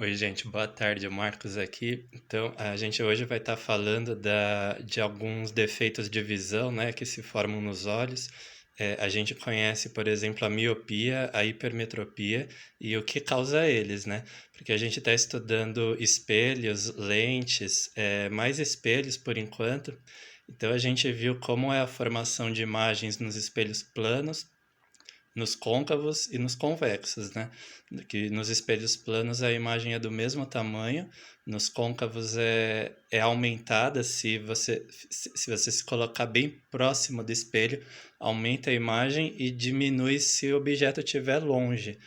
Oi, gente, boa tarde, o Marcos aqui. Então, a gente hoje vai estar falando de alguns defeitos de visão, né, que se formam nos olhos. A gente conhece, por exemplo, a miopia, a hipermetropia e o que causa eles, né? Porque a gente está estudando espelhos, lentes, mais espelhos por enquanto. Então, a gente viu como é a formação de imagens nos espelhos planos, nos côncavos e nos convexos, né? Que nos espelhos planos a imagem é do mesmo tamanho, nos côncavos é aumentada se você se colocar bem próximo do espelho, aumenta a imagem e diminui se o objeto estiver longe.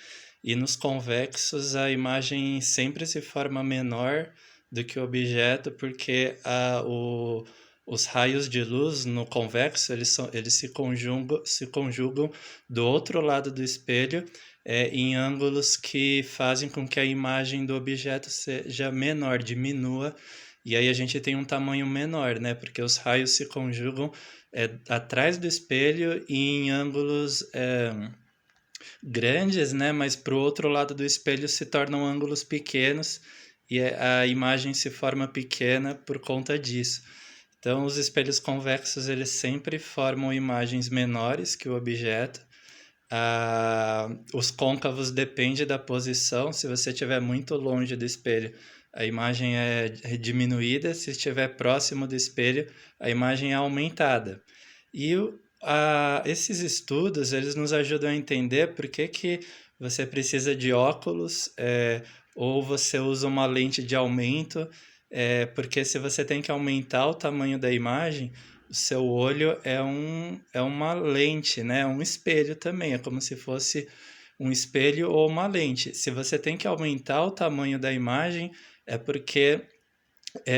E nos convexos a imagem sempre se forma menor do que o objeto, porque os raios de luz no convexo eles se conjugam do outro lado do espelho, em ângulos que fazem com que a imagem do objeto seja menor, diminua, e aí a gente tem um tamanho menor, né? Porque os raios se conjugam atrás do espelho e em ângulos grandes, né? Mas para o outro lado do espelho se tornam ângulos pequenos e a imagem se forma pequena por conta disso. Então, os espelhos convexos eles sempre formam imagens menores que o objeto. Os côncavos depende da posição. Se você estiver muito longe do espelho, a imagem é diminuída. Se estiver próximo do espelho, a imagem é aumentada. E esses estudos eles nos ajudam a entender por que você precisa de óculos, ou você usa uma lente de aumento, porque se você tem que aumentar o tamanho da imagem, o seu olho é uma lente, né? É um espelho também, é como se fosse um espelho ou uma lente. Se você tem que aumentar o tamanho da imagem, é porque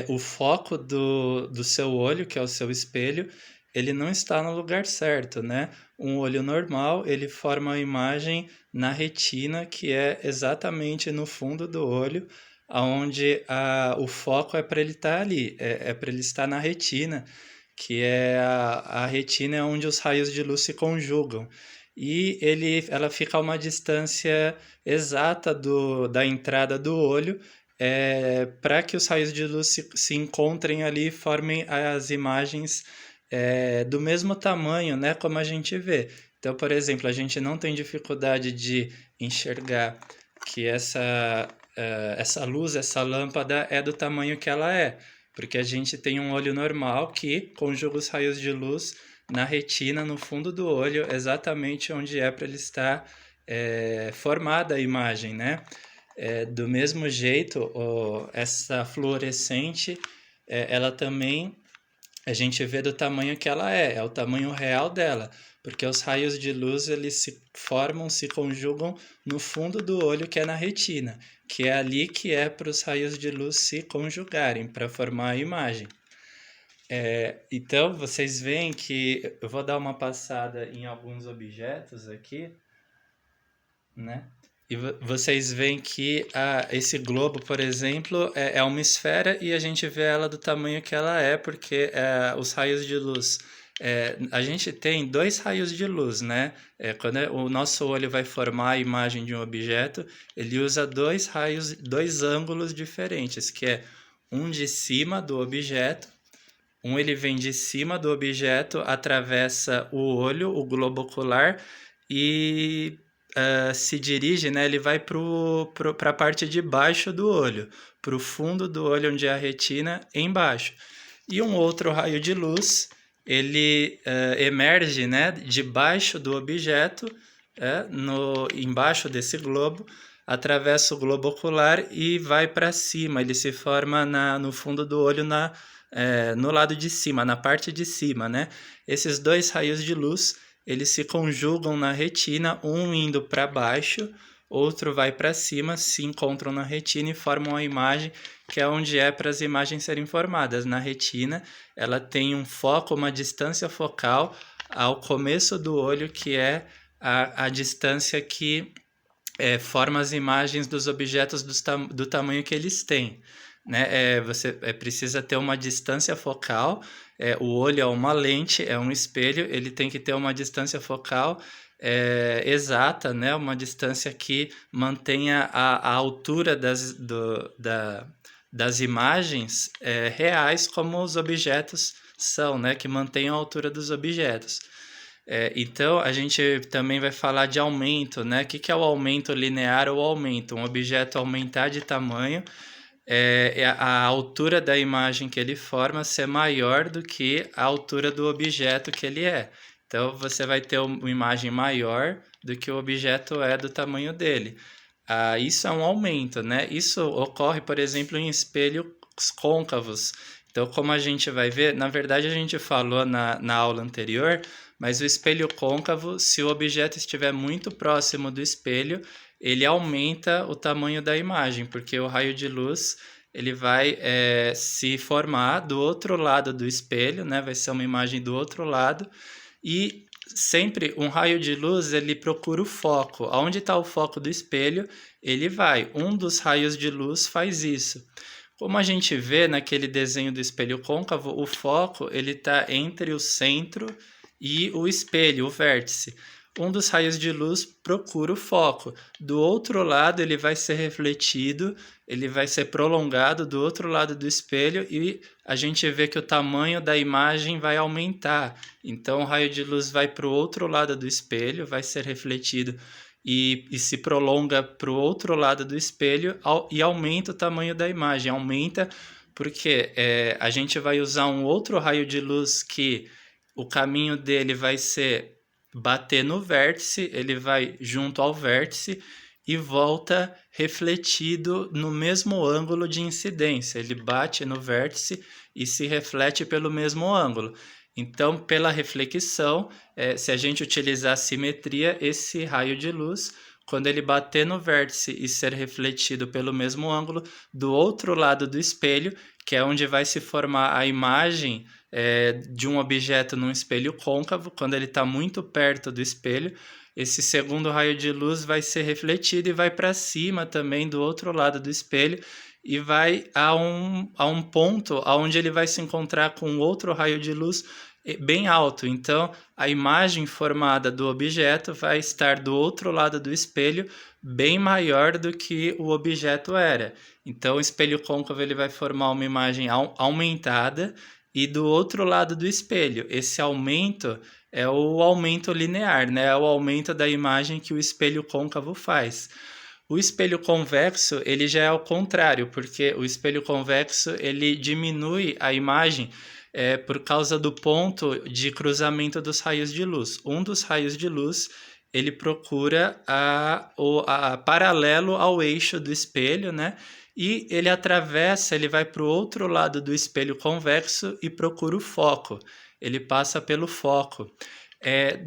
o foco do seu olho, que é o seu espelho, ele não está no lugar certo, né? Um olho normal, ele forma a imagem na retina, que é exatamente no fundo do olho, onde o foco é para ele estar ali, é para ele estar na retina, que é a retina é onde os raios de luz se conjugam. E ela fica a uma distância exata da entrada do olho, para que os raios de luz se encontrem ali e formem as imagens do mesmo tamanho, né, como a gente vê. Então, por exemplo, a gente não tem dificuldade de enxergar que essa luz, essa lâmpada é do tamanho que ela é, porque a gente tem um olho normal que conjuga os raios de luz na retina, no fundo do olho, exatamente onde é para ele estar formada a imagem, né? Do mesmo jeito, essa fluorescente, ela também a gente vê do tamanho que ela é o tamanho real dela, porque os raios de luz eles se formam, se conjugam no fundo do olho, que é na retina, que é ali que é para os raios de luz se conjugarem, para formar a imagem. Então, vocês veem que eu vou dar uma passada em alguns objetos aqui, né? E vocês veem que esse globo, por exemplo, é uma esfera e a gente vê ela do tamanho que ela é, porque os raios de luz. A gente tem dois raios de luz, né? Quando o nosso olho vai formar a imagem de um objeto, ele usa dois raios, dois ângulos diferentes, que é um de cima do objeto, ele vem de cima do objeto, atravessa o olho, o globo ocular, e se dirige, né? Ele vai para a parte de baixo do olho, para o fundo do olho, onde é a retina, embaixo. E um outro raio de luz, ele emerge, né, debaixo do objeto, embaixo desse globo, atravessa o globo ocular e vai para cima. Ele se forma no fundo do olho, no lado de cima, na parte de cima, né? Esses dois raios de luz, eles se conjugam na retina, um indo para baixo, outro vai para cima, se encontram na retina e formam a imagem, que é onde é para as imagens serem formadas. Na retina, ela tem um foco, uma distância focal ao começo do olho, que é a distância que forma as imagens dos objetos do tamanho que eles têm, né? Você precisa ter uma distância focal, o olho é uma lente, é um espelho, ele tem que ter uma distância focal exata, né? Uma distância que mantenha a altura das imagens reais como os objetos são, né? Que mantenham a altura dos objetos. Então, a gente também vai falar de aumento, né? O que é o aumento linear ou aumento? Um objeto aumentar de tamanho, a altura da imagem que ele forma ser maior do que a altura do objeto que ele é. Então, você vai ter uma imagem maior do que o objeto é do tamanho dele. Isso é um aumento, né? Isso ocorre, por exemplo, em espelhos côncavos. Então, como a gente vai ver, na verdade a gente falou na aula anterior, mas o espelho côncavo, se o objeto estiver muito próximo do espelho, ele aumenta o tamanho da imagem, porque o raio de luz ele vai se formar do outro lado do espelho, né? Vai ser uma imagem do outro lado, e sempre um raio de luz ele procura o foco. Onde está o foco do espelho, ele vai. Um dos raios de luz faz isso. Como a gente vê naquele desenho do espelho côncavo, o foco ele está entre o centro e o espelho, o vértice. Um dos raios de luz procura o foco. Do outro lado, ele vai ser refletido, ele vai ser prolongado do outro lado do espelho e a gente vê que o tamanho da imagem vai aumentar. Então, o raio de luz vai para o outro lado do espelho, vai ser refletido e se prolonga para o outro lado do espelho e aumenta o tamanho da imagem. Aumenta porque a gente vai usar um outro raio de luz que o caminho dele vai ser bater no vértice, ele vai junto ao vértice e volta refletido no mesmo ângulo de incidência. Ele bate no vértice e se reflete pelo mesmo ângulo. Então, pela reflexão, se a gente utilizar a simetria, esse raio de luz, quando ele bater no vértice e ser refletido pelo mesmo ângulo, do outro lado do espelho, que é onde vai se formar a imagem de um objeto num espelho côncavo, quando ele está muito perto do espelho, esse segundo raio de luz vai ser refletido e vai para cima também do outro lado do espelho e vai a um ponto onde ele vai se encontrar com outro raio de luz bem alto. Então, a imagem formada do objeto vai estar do outro lado do espelho bem maior do que o objeto era. Então, o espelho côncavo ele vai formar uma imagem aumentada e do outro lado do espelho. Esse aumento é o aumento linear, né? É o aumento da imagem que o espelho côncavo faz. O espelho convexo, ele já é ao contrário, porque o espelho convexo, ele diminui a imagem por causa do ponto de cruzamento dos raios de luz. Um dos raios de luz, ele procura paralelo ao eixo do espelho, né? E ele atravessa, ele vai para o outro lado do espelho convexo e procura o foco. Ele passa pelo foco.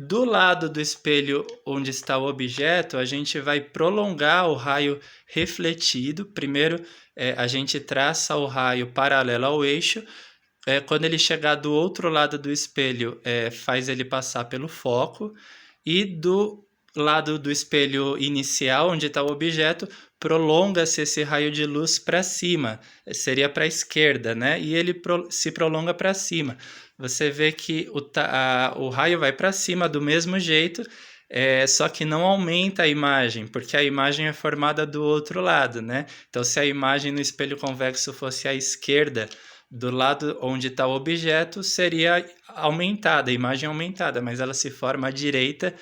Do lado do espelho onde está o objeto, a gente vai prolongar o raio refletido. Primeiro, a gente traça o raio paralelo ao eixo. Quando ele chegar do outro lado do espelho, faz ele passar pelo foco. E do lado do espelho inicial, onde está o objeto, prolonga-se esse raio de luz para cima, seria para a esquerda, né? E ele se prolonga para cima. Você vê que o raio vai para cima do mesmo jeito, só que não aumenta a imagem, porque a imagem é formada do outro lado, né? Então, se a imagem no espelho convexo fosse à esquerda, do lado onde está o objeto, seria aumentada, a imagem aumentada, mas ela se forma à direita.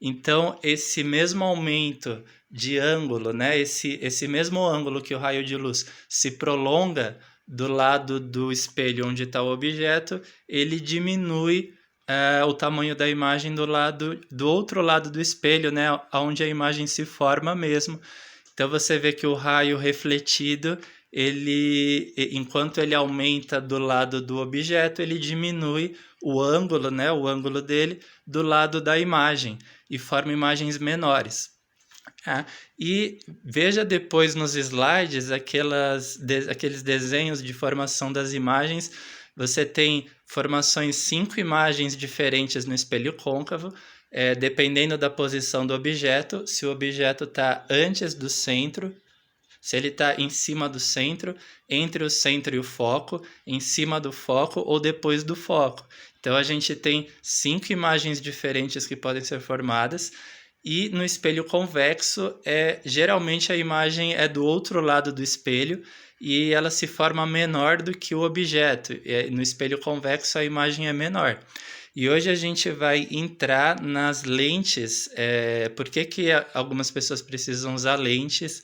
Então, esse mesmo aumento de ângulo, né? Esse mesmo ângulo que o raio de luz se prolonga do lado do espelho onde está o objeto, ele diminui o tamanho da imagem do outro lado do espelho, né? Onde a imagem se forma mesmo. Então, você vê que o raio refletido, enquanto ele aumenta do lado do objeto, ele diminui o ângulo, né? O ângulo dele do lado da imagem e forma imagens menores. E veja depois nos slides aqueles desenhos de formação das imagens. Você tem formações 5 imagens diferentes no espelho côncavo, dependendo da posição do objeto. Se o objeto está antes do centro, se ele está em cima do centro, entre o centro e o foco, em cima do foco ou depois do foco. Então a gente tem 5 imagens diferentes que podem ser formadas. E no espelho convexo, geralmente a imagem é do outro lado do espelho e ela se forma menor do que o objeto. No espelho convexo, a imagem é menor. E hoje a gente vai entrar nas lentes. Por que algumas pessoas precisam usar lentes,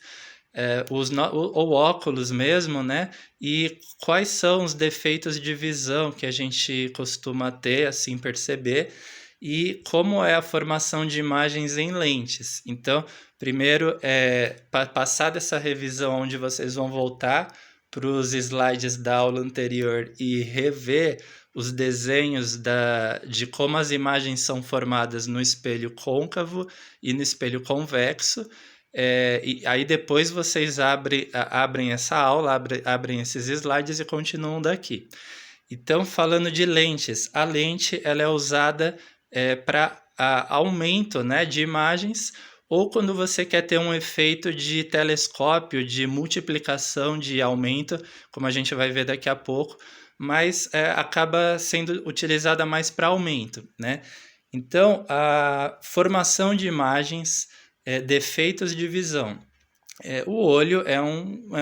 ou óculos mesmo, né? E quais são os defeitos de visão que a gente costuma ter, assim, perceber, e como é a formação de imagens em lentes. Então, primeiro, passar dessa revisão onde vocês vão voltar para os slides da aula anterior e rever os desenhos de como as imagens são formadas no espelho côncavo e no espelho convexo. E aí depois vocês abrem essa aula, abrem esses slides e continuam daqui. Então, falando de lentes, a lente ela é usada para aumento, né, de imagens, ou quando você quer ter um efeito de telescópio, de multiplicação, de aumento, como a gente vai ver daqui a pouco, mas acaba sendo utilizada mais para aumento, né? Então, a formação de imagens, defeitos de visão. O olho é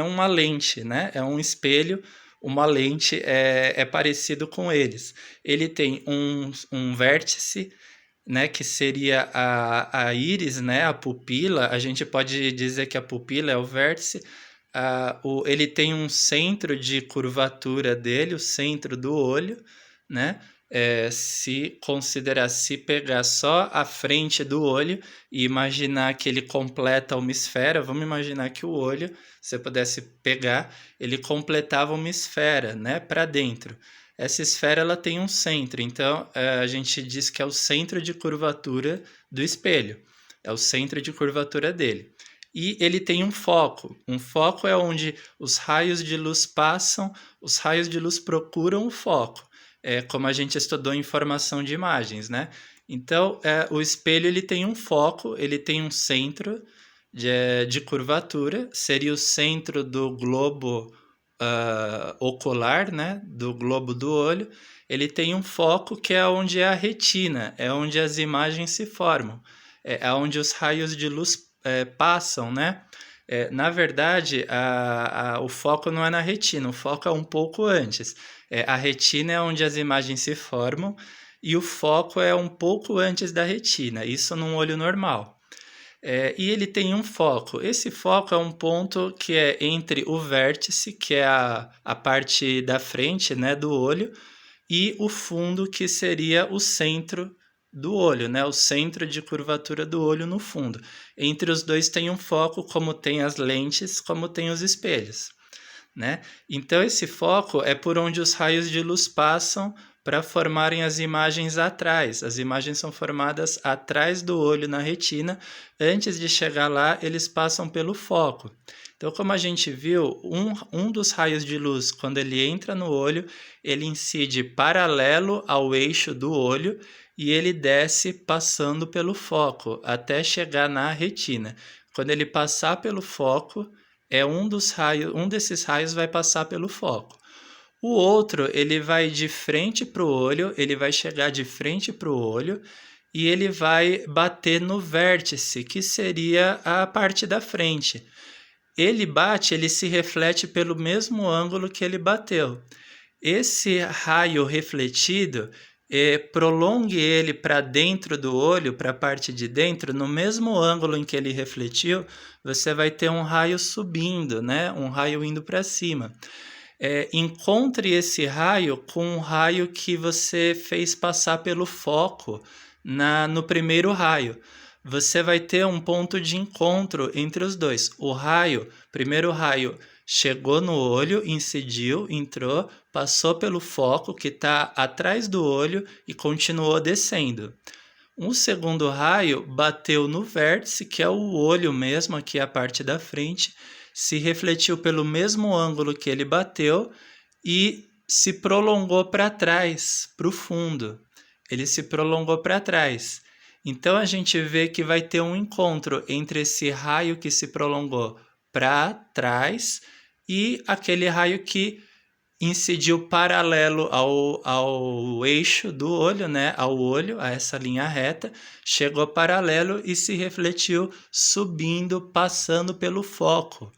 uma lente, né? É um espelho, uma lente é parecido com eles. Ele tem um vértice, né, que seria a íris, né, a pupila. A gente pode dizer que a pupila é o vértice. Ele tem um centro de curvatura dele, o centro do olho, né? Se pegar só a frente do olho e imaginar que ele completa uma esfera, vamos imaginar que o olho, se eu pudesse pegar, ele completava uma esfera, né, para dentro. Essa esfera ela tem um centro, então a gente diz que é o centro de curvatura do espelho, é o centro de curvatura dele. E ele tem um foco. Um foco é onde os raios de luz passam, os raios de luz procuram o foco. Como a gente estudou em formação de imagens, né? Então, o espelho ele tem um foco, ele tem um centro de curvatura, seria o centro do globo ocular, né? Do globo do olho. Ele tem um foco que é onde é a retina, é onde as imagens se formam, é onde os raios de luz passam, né? Na verdade, o foco não é na retina, o foco é um pouco antes. A retina é onde as imagens se formam e o foco é um pouco antes da retina, isso num olho normal. E ele tem um foco. Esse foco é um ponto que é entre o vértice, que é a parte da frente, né, do olho, e o fundo, que seria o centro do olho, né? O centro de curvatura do olho no fundo. Entre os dois tem um foco, como tem as lentes, como tem os espelhos, né? Então esse foco é por onde os raios de luz passam para formarem as imagens atrás. As imagens são formadas atrás do olho na retina. Antes de chegar lá, eles passam pelo foco. Então, como a gente viu, um dos raios de luz, quando ele entra no olho, ele incide paralelo ao eixo do olho e ele desce passando pelo foco até chegar na retina. Quando ele passar pelo foco, um desses raios vai passar pelo foco. O outro, ele vai de frente para o olho, ele vai chegar de frente para o olho e ele vai bater no vértice, que seria a parte da frente. Ele se reflete pelo mesmo ângulo que ele bateu. Esse raio refletido, prolongue ele para dentro do olho, para a parte de dentro, no mesmo ângulo em que ele refletiu, você vai ter um raio subindo, né? Um raio indo para cima. Encontre esse raio com um raio que você fez passar pelo foco no primeiro raio. Você vai ter um ponto de encontro entre os dois. Primeiro raio chegou no olho, incidiu, entrou, passou pelo foco que está atrás do olho e continuou descendo. Um segundo raio bateu no vértice, que é o olho mesmo, aqui é a parte da frente, se refletiu pelo mesmo ângulo que ele bateu e se prolongou para trás, para o fundo. Ele se prolongou para trás. Então a gente vê que vai ter um encontro entre esse raio que se prolongou para trás e aquele raio que incidiu paralelo ao eixo do olho, né, ao olho, a essa linha reta, chegou paralelo e se refletiu subindo, passando pelo foco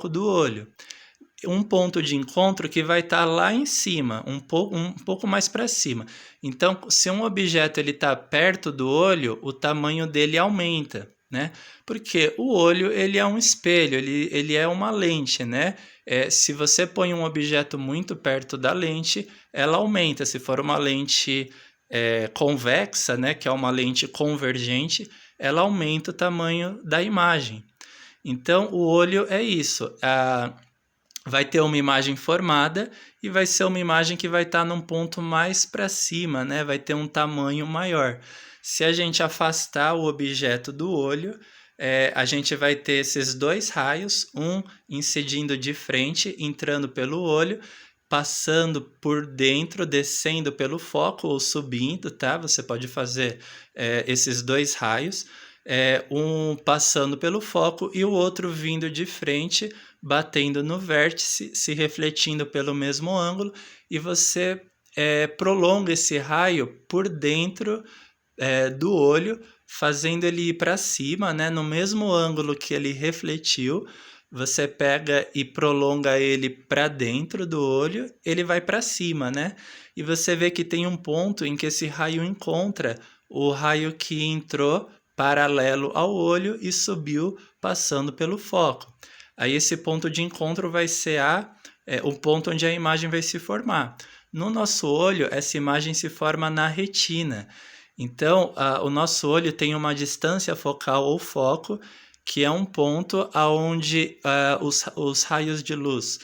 do olho. Um ponto de encontro que vai estar lá em cima, um pouco mais para cima. Então, se um objeto está perto do olho, o tamanho dele aumenta, né? Porque o olho ele é um espelho, ele é uma lente, né? Se você põe um objeto muito perto da lente, ela aumenta. Se for uma lente convexa, né, que é uma lente convergente, ela aumenta o tamanho da imagem. Então, o olho é isso. Vai ter uma imagem formada e vai ser uma imagem que vai estar num ponto mais para cima, né? Vai ter um tamanho maior. Se a gente afastar o objeto do olho, a gente vai ter esses dois raios, um incidindo de frente, entrando pelo olho, passando por dentro, descendo pelo foco ou subindo, tá? Você pode fazer esses dois raios, um passando pelo foco e o outro vindo de frente, batendo no vértice, se refletindo pelo mesmo ângulo, e você prolonga esse raio por dentro do olho, fazendo ele ir para cima, né, no mesmo ângulo que ele refletiu. Você pega e prolonga ele para dentro do olho, ele vai para cima, né? E você vê que tem um ponto em que esse raio encontra o raio que entrou paralelo ao olho e subiu passando pelo foco. Aí esse ponto de encontro vai ser o ponto onde a imagem vai se formar. No nosso olho, essa imagem se forma na retina. Então, o nosso olho tem uma distância focal ou foco, que é um ponto onde os raios de luz,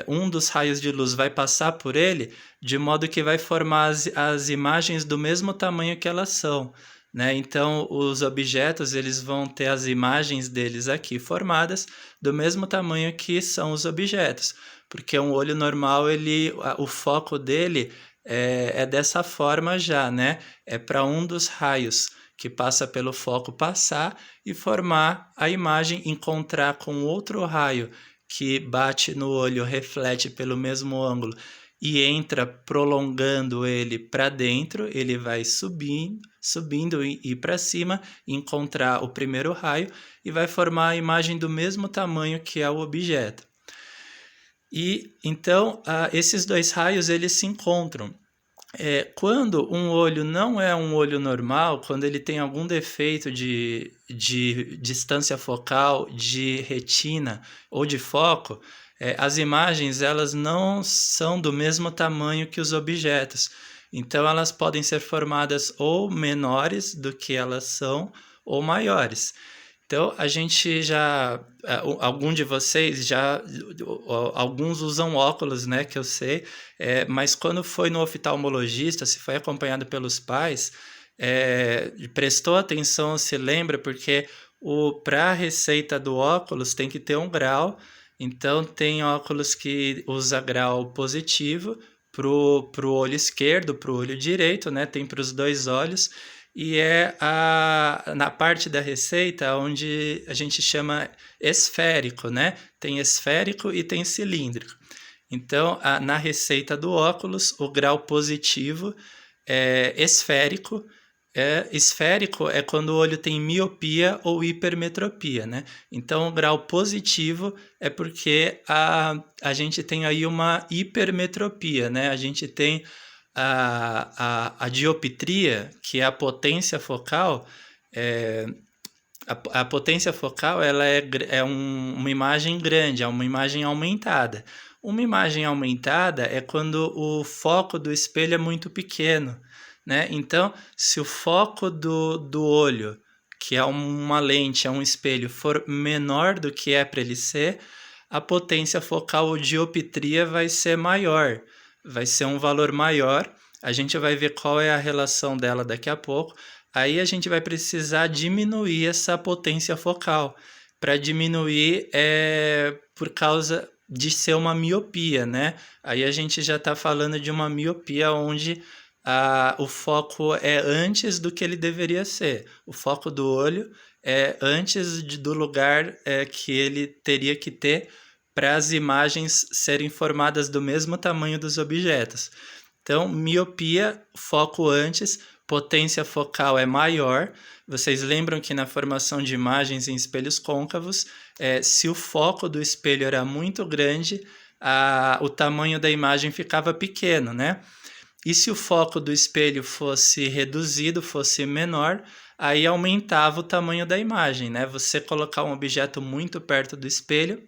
um dos raios de luz vai passar por ele, de modo que vai formar as imagens do mesmo tamanho que elas são, né? Então, os objetos eles vão ter as imagens deles aqui formadas do mesmo tamanho que são os objetos, porque um olho normal, o foco dele é dessa forma já, né? É para um dos raios que passa pelo foco passar e formar a imagem, encontrar com outro raio que bate no olho, reflete pelo mesmo ângulo e entra prolongando ele para dentro, ele vai subindo e para cima, encontrar o primeiro raio e vai formar a imagem do mesmo tamanho que é o objeto. E então esses dois raios eles se encontram. Quando um olho não é um olho normal, quando ele tem algum defeito de distância focal, de retina ou de foco, as imagens elas não são do mesmo tamanho que os objetos. Então elas podem ser formadas ou menores do que elas são ou maiores. Então, a gente algum de vocês alguns usam óculos, né, que eu sei, mas quando foi no oftalmologista, se foi acompanhado pelos pais, prestou atenção, se lembra, porque para a receita do óculos tem que ter um grau, então tem óculos que usa grau positivo pro olho esquerdo, pro olho direito, né, tem para os dois olhos, e na parte da receita onde a gente chama esférico, né? Tem esférico e tem cilíndrico. Então, na receita do óculos, o grau positivo é esférico. Esférico é quando o olho tem miopia ou hipermetropia, né? Então, o grau positivo é porque a gente tem aí uma hipermetropia, né? A gente tem a dioptria, que é a potência focal, a potência focal ela uma imagem grande, é uma imagem aumentada. Uma imagem aumentada é quando o foco do espelho é muito pequeno, né? Então, se o foco do olho, que é uma lente, é um espelho, for menor do que é para ele ser, a potência focal ou dioptria vai ser maior, vai ser um valor maior. A gente vai ver qual é a relação dela daqui a pouco. Aí a gente vai precisar diminuir essa potência focal. Para diminuir por causa de ser uma miopia, né? Aí a gente já está falando de uma miopia onde o foco é antes do que ele deveria ser. O foco do olho antes do lugar que ele teria que ter para as imagens serem formadas do mesmo tamanho dos objetos. Então, miopia, foco antes, potência focal é maior. Vocês lembram que na formação de imagens em espelhos côncavos, se o foco do espelho era muito grande, o tamanho da imagem ficava pequeno, né? E se o foco do espelho fosse reduzido, fosse menor, aí aumentava o tamanho da imagem, né? Você colocar um objeto muito perto do espelho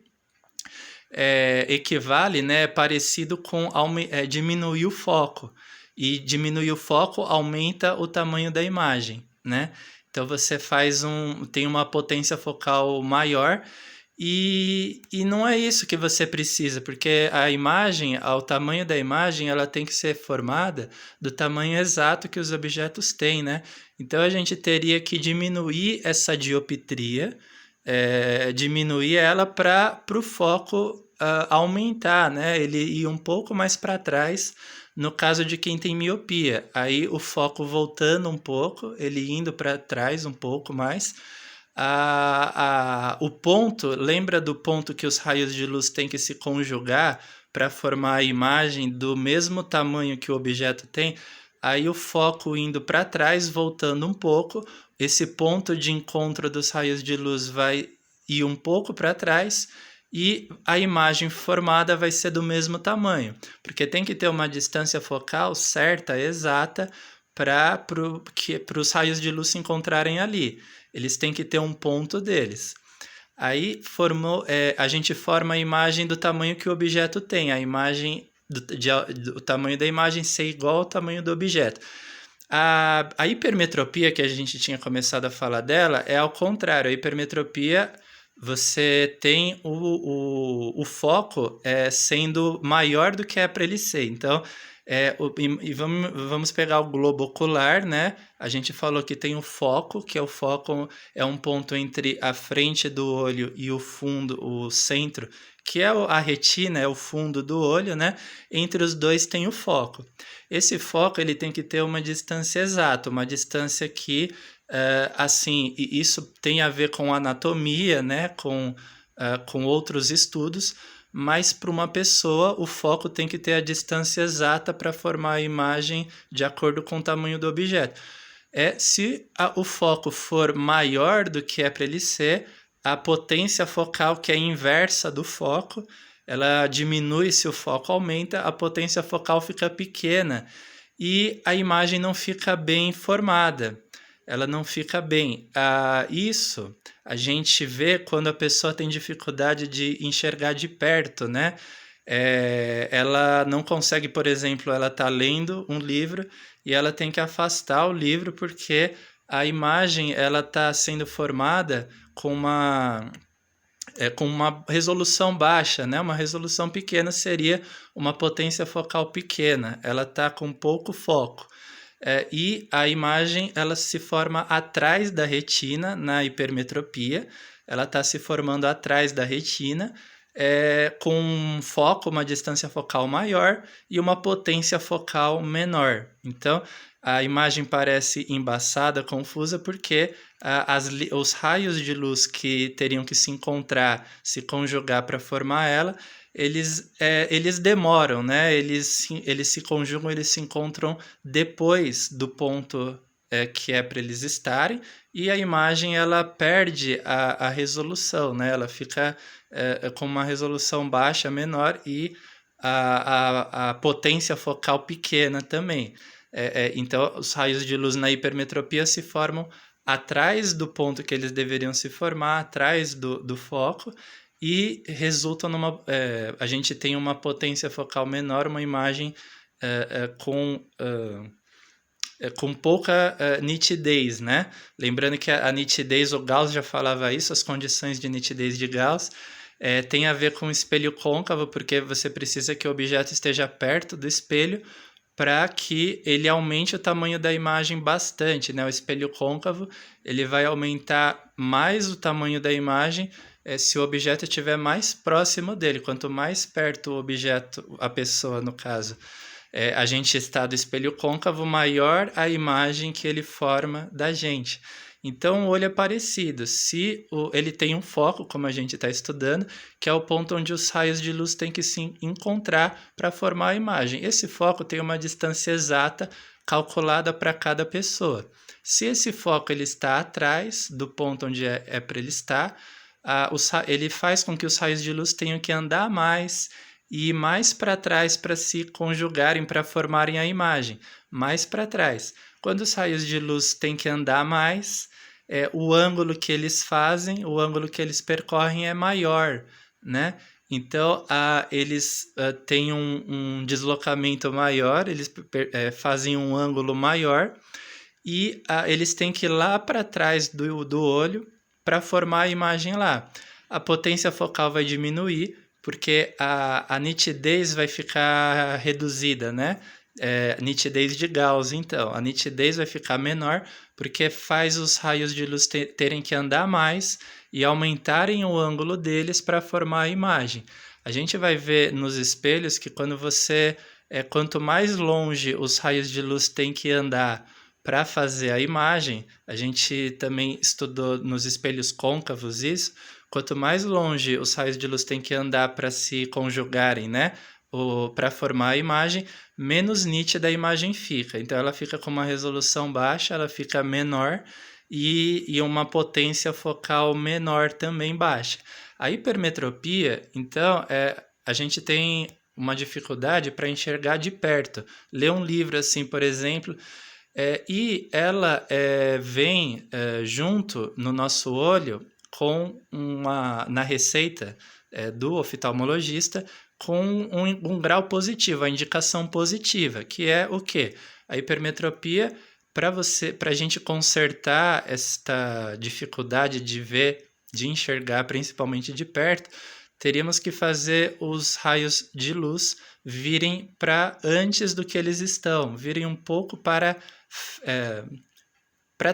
equivale, né? Parecido com diminuir o foco. E diminuir o foco aumenta o tamanho da imagem, né? Então você tem uma potência focal maior e não é isso que você precisa, porque a imagem, o tamanho da imagem, ela tem que ser formada do tamanho exato que os objetos têm, né? Então a gente teria que diminuir essa dioptria, diminuir ela para o foco aumentar, né? Ele ir um pouco mais para trás no caso de quem tem miopia. Aí o foco voltando um pouco, ele indo para trás um pouco mais. O ponto, lembra do ponto que os raios de luz têm que se conjugar para formar a imagem do mesmo tamanho que o objeto tem? Aí o foco indo para trás, voltando um pouco, esse ponto de encontro dos raios de luz vai ir um pouco para trás e a imagem formada vai ser do mesmo tamanho, porque tem que ter uma distância focal certa, exata, para os raios de luz se encontrarem ali. Eles têm que ter um ponto deles. Aí a gente forma a imagem do tamanho que o objeto tem, a imagem do tamanho da imagem ser igual ao tamanho do objeto. A hipermetropia que a gente tinha começado a falar dela é ao contrário. A hipermetropia, você tem o foco sendo maior do que é para ele ser. Então, vamos pegar o globo ocular, né? A gente falou que tem o foco, que é um ponto entre a frente do olho e o fundo, o centro, que é a retina, é o fundo do olho, né? Entre os dois tem o foco. Esse foco ele tem que ter uma distância exata, uma distância que, assim, isso tem a ver com anatomia, né? Com outros estudos, mas para uma pessoa o foco tem que ter a distância exata para formar a imagem de acordo com o tamanho do objeto. Se o foco for maior do que é para ele ser, a potência focal, que é inversa do foco, ela diminui se o foco aumenta, a potência focal fica pequena e a imagem não fica bem formada. Ela não fica bem. Isso a gente vê quando a pessoa tem dificuldade de enxergar de perto, né? Ela não consegue, por exemplo, ela está lendo um livro e ela tem que afastar o livro porque a imagem ela está sendo formada com uma resolução baixa, né? Uma resolução pequena seria uma potência focal pequena. Ela está com pouco foco. E a imagem ela se forma atrás da retina na hipermetropia, ela está se formando atrás da retina, com um foco, uma distância focal maior e uma potência focal menor. Então, a imagem parece embaçada, confusa, porque os raios de luz que teriam que se encontrar, se conjugar para formar ela, eles demoram, né? Eles se conjugam, eles se encontram depois do ponto que é para eles estarem, e a imagem ela perde a resolução, né? Ela fica com uma resolução baixa, menor, e a potência focal pequena também. Então, os raios de luz na hipermetropia se formam atrás do ponto que eles deveriam se formar, atrás do foco, e resulta a gente tem uma potência focal menor, uma imagem com pouca nitidez, né? Lembrando que a nitidez, o Gauss já falava isso, as condições de nitidez de Gauss tem a ver com o espelho côncavo, porque você precisa que o objeto esteja perto do espelho para que ele aumente o tamanho da imagem bastante, né? O espelho côncavo ele vai aumentar mais o tamanho da imagem se o objeto estiver mais próximo dele. Quanto mais perto o objeto, a pessoa no caso, a gente está do espelho côncavo, maior a imagem que ele forma da gente. Então, o olho é parecido. Se ele tem um foco, como a gente está estudando, que é o ponto onde os raios de luz têm que se encontrar para formar a imagem. Esse foco tem uma distância exata calculada para cada pessoa. Se esse foco ele está atrás do ponto onde é para ele estar, ele faz com que os raios de luz tenham que andar mais e ir mais para trás para se conjugarem, para formarem a imagem, mais para trás. Quando os raios de luz têm que andar mais, o ângulo que eles fazem, o ângulo que eles percorrem é maior, né? Então, eles têm um deslocamento maior, eles fazem um ângulo maior e eles têm que ir lá para trás do olho para formar a imagem lá. A potência focal vai diminuir, porque a nitidez vai ficar reduzida, né? Nitidez de Gauss, então. A nitidez vai ficar menor, porque faz os raios de luz terem que andar mais e aumentarem o ângulo deles para formar a imagem. A gente vai ver nos espelhos que quanto mais longe os raios de luz têm que andar para fazer a imagem, a gente também estudou nos espelhos côncavos isso, quanto mais longe os raios de luz têm que andar para se conjugarem, né? Para formar a imagem, menos nítida a imagem fica. Então, ela fica com uma resolução baixa, ela fica menor e uma potência focal menor também baixa. A hipermetropia, então, a gente tem uma dificuldade para enxergar de perto. Ler um livro assim, por exemplo, e ela vem junto no nosso olho na receita do oftalmologista com um grau positivo, a indicação positiva, que é o quê? A hipermetropia, para a gente consertar esta dificuldade de ver, de enxergar, principalmente de perto, teríamos que fazer os raios de luz virem para antes do que eles estão, virem um pouco para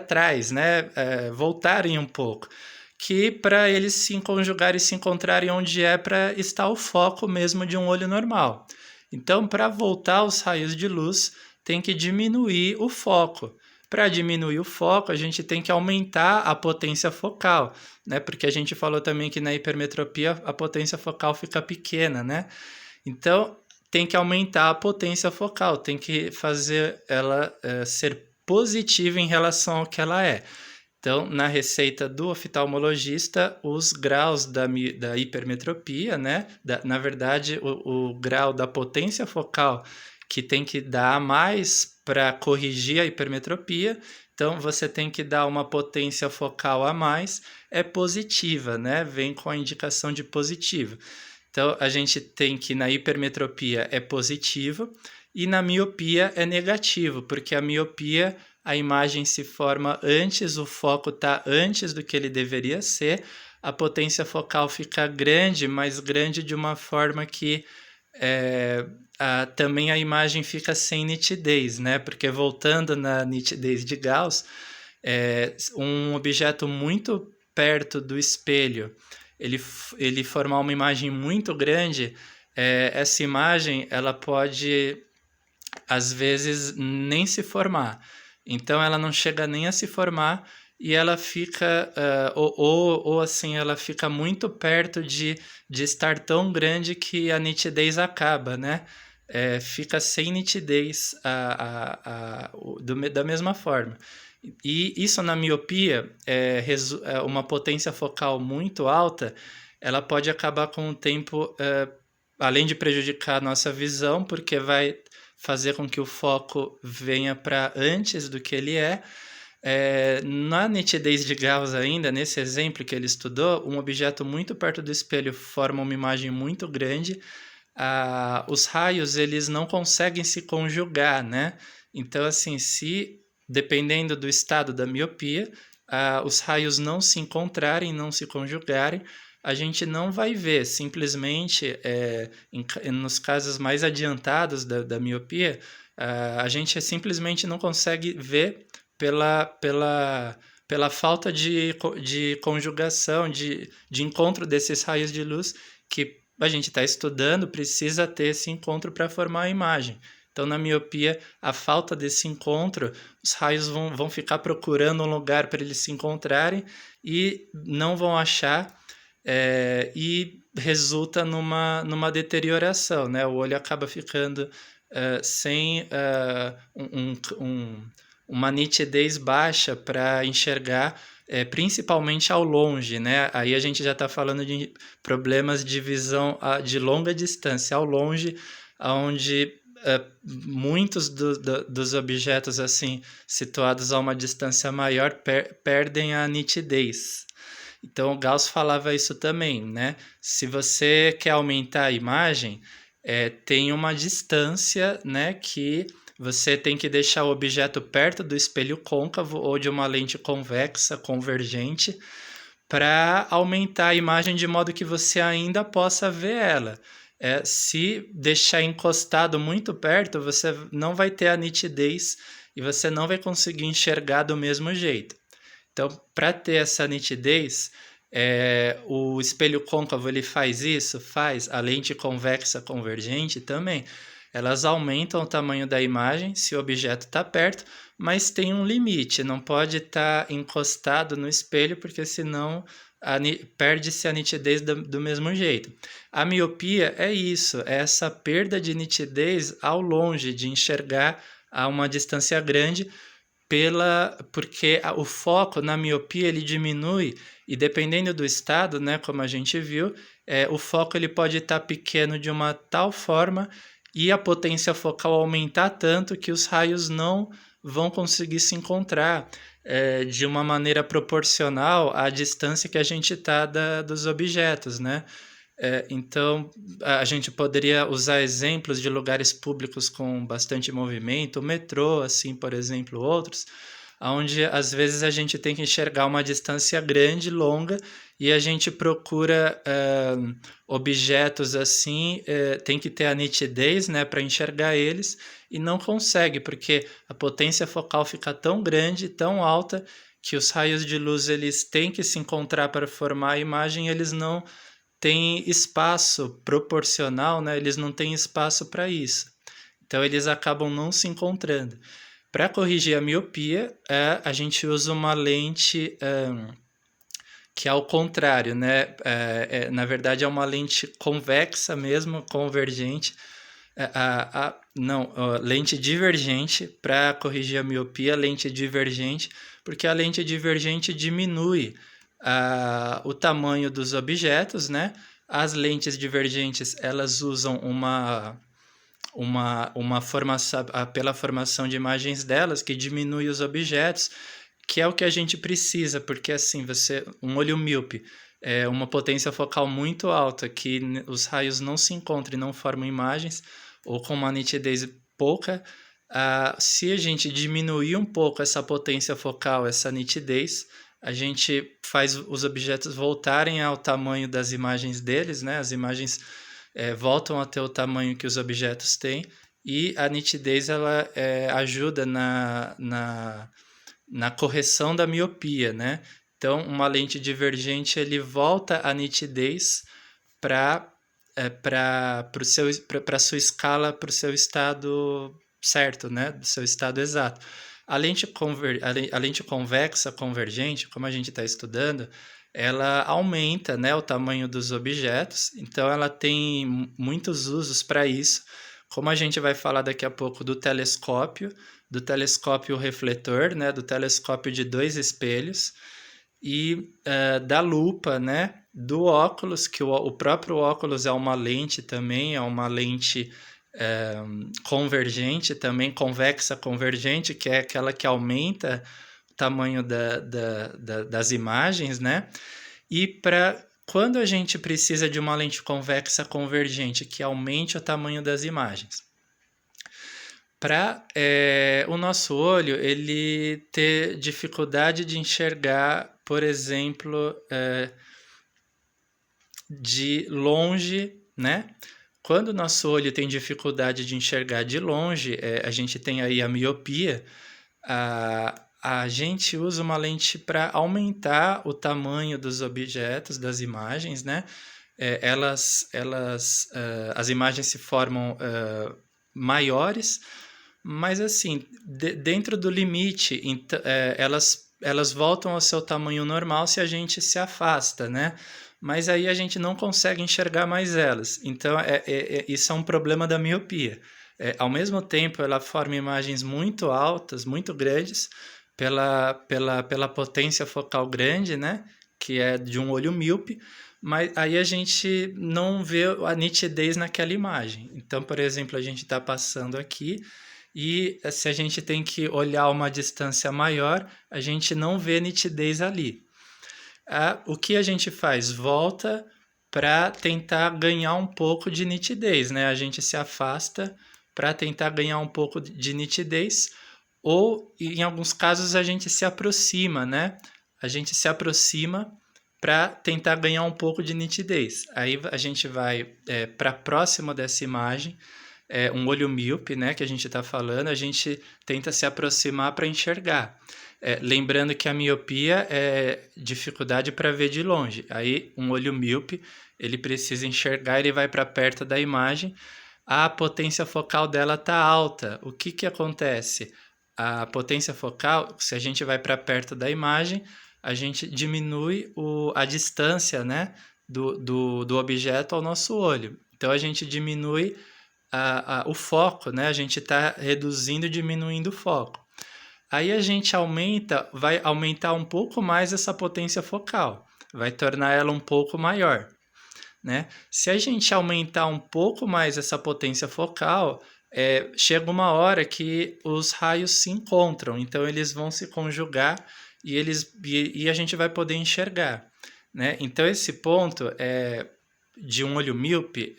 trás, né? Voltarem um pouco, que para eles se conjugarem e se encontrarem onde é para estar o foco mesmo de um olho normal. Então, para voltar os raios de luz, tem que diminuir o foco. Para diminuir o foco, a gente tem que aumentar a potência focal, né? Porque a gente falou também que na hipermetropia a potência focal fica pequena, né? Então, tem que aumentar a potência focal, tem que fazer ela ser positiva em relação ao que ela é. Então, na receita do oftalmologista, os graus da hipermetropia, né? Na verdade, o grau da potência focal que tem que dar mais para corrigir a hipermetropia. Então, você tem que dar uma potência focal a mais, é positiva, né? Vem com a indicação de positivo. Então, a gente tem que na hipermetropia é positivo e na miopia é negativo, porque a miopia, a imagem se forma antes, o foco está antes do que ele deveria ser, a potência focal fica grande, mas grande de uma forma que também a imagem fica sem nitidez, né? Porque voltando na nitidez de Gauss, um objeto muito perto do espelho, ele formar uma imagem muito grande, essa imagem ela pode, às vezes, nem se formar. Então, ela não chega nem a se formar e ela fica, ou assim, ela fica muito perto de estar tão grande que a nitidez acaba, né? Fica sem nitidez da mesma forma. E isso na miopia, uma potência focal muito alta, ela pode acabar com o tempo, além de prejudicar a nossa visão, porque vai fazer com que o foco venha para antes do que ele é. Na nitidez de Gauss ainda, nesse exemplo que ele estudou, um objeto muito perto do espelho forma uma imagem muito grande, os raios eles não conseguem se conjugar, né? Então, assim, dependendo do estado da miopia, os raios não se encontrarem, não se conjugarem, a gente não vai ver, simplesmente, nos casos mais adiantados da miopia, a gente simplesmente não consegue ver pela falta de conjugação, de encontro desses raios de luz que a gente está estudando, precisa ter esse encontro para formar a imagem. Então, na miopia, a falta desse encontro, os raios vão ficar procurando um lugar para eles se encontrarem e não vão achar, e resulta numa deterioração, né? O olho acaba ficando sem uma nitidez baixa para enxergar, principalmente ao longe, né? Aí a gente já está falando de problemas de visão de longa distância, ao longe, onde muitos dos objetos assim situados a uma distância maior perdem a nitidez. Então, o Gauss falava isso também, né? Se você quer aumentar a imagem, tem uma distância, né, que você tem que deixar o objeto perto do espelho côncavo ou de uma lente convexa, convergente, para aumentar a imagem de modo que você ainda possa ver ela. Se deixar encostado muito perto, você não vai ter a nitidez e você não vai conseguir enxergar do mesmo jeito. Então, para ter essa nitidez, o espelho côncavo ele faz isso? Faz. A lente convexa convergente também. Elas aumentam o tamanho da imagem se o objeto está perto, mas tem um limite, não pode estar encostado no espelho, porque senão perde-se a nitidez do mesmo jeito. A miopia é isso, é essa perda de nitidez ao longe, de enxergar a uma distância grande, porque o foco na miopia ele diminui e dependendo do estado, né, como a gente viu, o foco ele pode estar pequeno de uma tal forma e a potência focal aumentar tanto que os raios não vão conseguir se encontrar de uma maneira proporcional à distância que a gente está dos objetos, né? Então, a gente poderia usar exemplos de lugares públicos com bastante movimento, o metrô, assim, por exemplo, outros, onde às vezes a gente tem que enxergar uma distância grande, longa, e a gente procura objetos assim, tem que ter a nitidez, né, para enxergar eles, e não consegue, porque a potência focal fica tão grande, tão alta, que os raios de luz eles têm que se encontrar para formar a imagem, e eles não têm espaço proporcional, né? Eles não têm espaço para isso. Então eles acabam não se encontrando. Para corrigir a miopia, a gente usa uma lente que é ao contrário, né? Na verdade, é uma lente convexa mesmo, convergente. Não, lente divergente para corrigir a miopia, lente divergente, porque a lente divergente diminui o tamanho dos objetos, né? As lentes divergentes, elas usam uma formação, pela formação de imagens delas, que diminui os objetos, que é o que a gente precisa, porque assim, um olho míope, uma potência focal muito alta, que os raios não se encontram e não formam imagens, ou com uma nitidez pouca, se a gente diminuir um pouco essa potência focal, essa nitidez, a gente faz os objetos voltarem ao tamanho das imagens deles, né? As imagens voltam a ter o tamanho que os objetos têm, e a nitidez ela ajuda na correção da miopia, né? Então, uma lente divergente ele volta a nitidez para a sua escala, para o seu estado certo, né? Do seu estado exato. A lente convexa convergente, como a gente está estudando, ela aumenta, né, o tamanho dos objetos, então ela tem muitos usos para isso, como a gente vai falar daqui a pouco do telescópio refletor, né, do telescópio de 2 espelhos, e da lupa, né, do óculos, que o próprio óculos é uma lente também, é uma lente convergente também, convexa convergente, que é aquela que aumenta o tamanho das imagens, né? E quando a gente precisa de uma lente convexa convergente que aumente o tamanho das imagens, para o nosso olho ele ter dificuldade de enxergar, por exemplo, de longe, né? Quando o nosso olho tem dificuldade de enxergar de longe, a gente tem aí a miopia, a gente usa uma lente para aumentar o tamanho dos objetos, das imagens, né? As imagens se formam maiores, mas assim, dentro do limite, elas voltam ao seu tamanho normal se a gente se afasta, né? Mas aí a gente não consegue enxergar mais elas. Então, isso é um problema da miopia. Ao mesmo tempo, ela forma imagens muito altas, muito grandes, pela potência focal grande, né? Que é de um olho míope, mas aí a gente não vê a nitidez naquela imagem. Então, por exemplo, a gente está passando aqui e se a gente tem que olhar uma distância maior, a gente não vê nitidez ali. O que a gente faz? Volta para tentar ganhar um pouco de nitidez, né? A gente se afasta para tentar ganhar um pouco de nitidez, ou em alguns casos a gente se aproxima, né? A gente se aproxima para tentar ganhar um pouco de nitidez. Aí a gente vai para próximo dessa imagem, um olho míope, né, que a gente está falando, a gente tenta se aproximar para enxergar. Lembrando que a miopia é dificuldade para ver de longe. Aí um olho míope, ele precisa enxergar, ele vai para perto da imagem, a potência focal dela está alta. O que acontece? A potência focal, se a gente vai para perto da imagem, a gente diminui a distância, né, do objeto ao nosso olho. Então a gente diminui o foco, né? A gente está reduzindo e diminuindo o foco. Aí a gente vai aumentar um pouco mais essa potência focal, vai tornar ela um pouco maior, né? Se a gente aumentar um pouco mais essa potência focal, chega uma hora que os raios se encontram, então eles vão se conjugar e a gente vai poder enxergar, né? Então esse ponto de um olho míope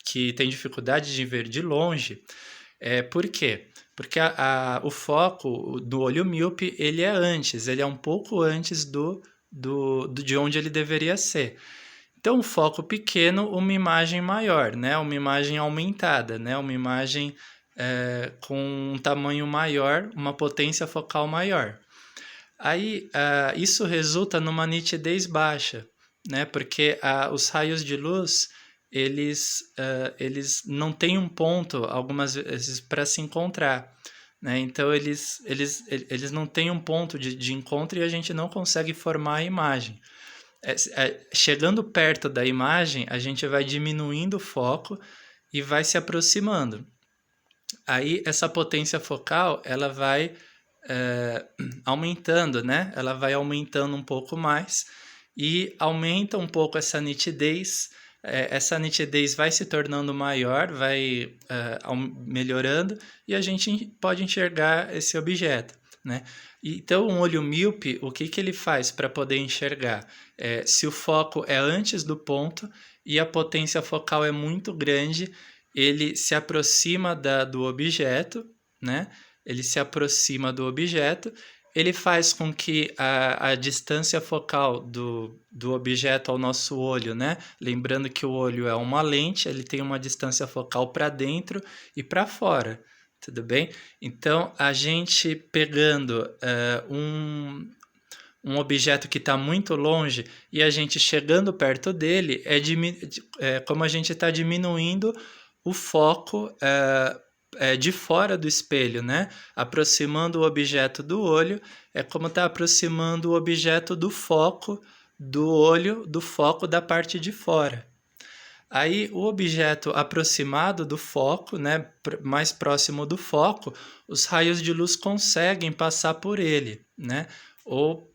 que tem dificuldade de ver de longe. Por quê? Porque o foco do olho míope ele é um pouco antes de onde ele deveria ser. Então, um foco pequeno, uma imagem maior, né? Uma imagem aumentada, né? Uma imagem com um tamanho maior, uma potência focal maior. Aí, isso resulta numa nitidez baixa, né? Porque os raios de luz eles não têm um ponto, algumas vezes, para se encontrar, né? Então, eles não têm um ponto de encontro e a gente não consegue formar a imagem. Chegando perto da imagem, a gente vai diminuindo o foco e vai se aproximando. Aí, essa potência focal, ela vai aumentando, né? Ela vai aumentando um pouco mais e aumenta um pouco essa nitidez. Essa nitidez vai se tornando maior, vai melhorando e a gente pode enxergar esse objeto, né? Então, um olho míope, o que ele faz para poder enxergar? Se o foco é antes do ponto e a potência focal é muito grande, ele se aproxima do objeto, né? Ele se aproxima do objeto, ele faz com que a distância focal do objeto ao nosso olho, né? Lembrando que o olho é uma lente, ele tem uma distância focal para dentro e para fora, tudo bem? Então, a gente pegando um objeto que está muito longe e a gente chegando perto dele, como a gente está diminuindo o foco de fora do espelho, né? Aproximando o objeto do olho, é como está aproximando o objeto do foco do olho, do foco da parte de fora. Aí o objeto aproximado do foco, né, mais próximo do foco, os raios de luz conseguem passar por ele, né? Ou